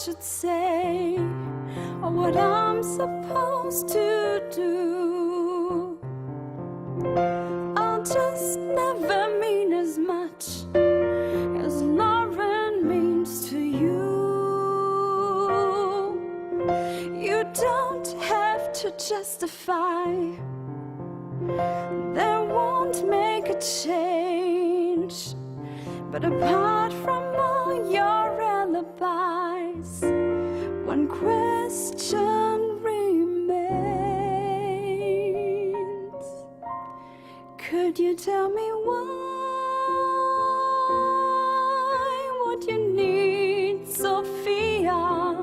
should say or what I'm supposed to do. I'll just never mean as much as Lauren means to you. You don't have to justify, that won't make a change. But apart from all your alibis, one question remains. Could you tell me why would you need Sophia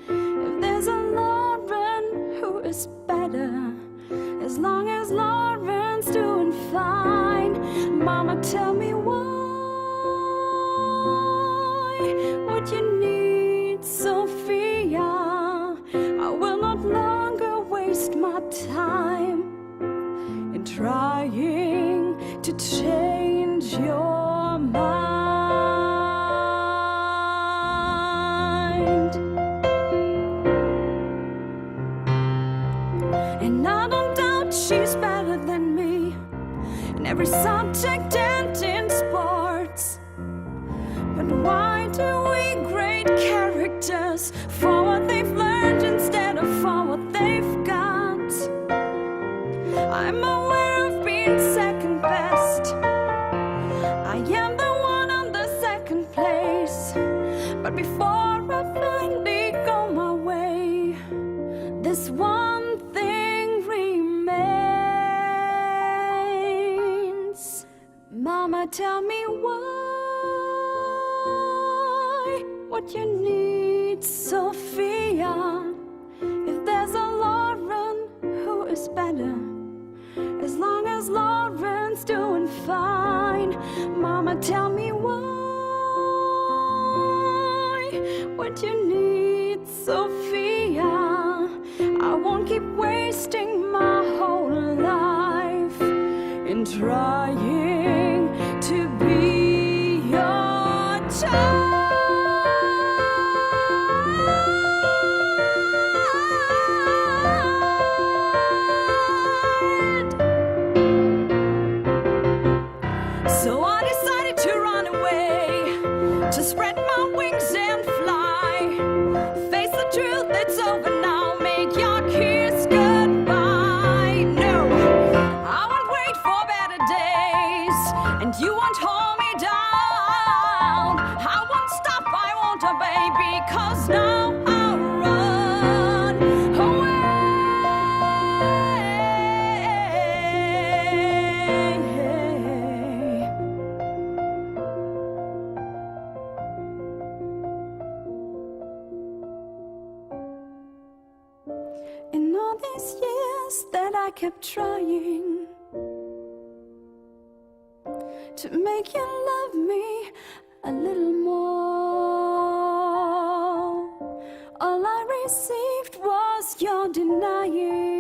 if there's a Lauren who is better, as long as Lauren's doing fine? Mama, tell me why would you need Sophia? I will not longer waste my time in trying to change your mind. And I don't doubt she's better than me in every subject and in sports. But why do we grade characters for what they've learned instead of for what they've got? I'm aware of being second best. I am the one on the second place. But before I finally go my way, this one thing remains. Mama, tell me why would you need Sophia if there's a Lauren who is better, as long as Lauren's doing fine? Mama, tell me why would you need Sophia? I won't keep wasting my whole life in trying to be your child. So I decided to run away, to spread my wings and fly. Face the truth, it's over now, make your kiss goodbye. No, I won't wait for better days, and you won't hold me down. I won't stop, I won't obey, because now I'll run away. In all these years that I kept trying to make you love me a little more, all I received was your denying,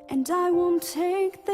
and I won't take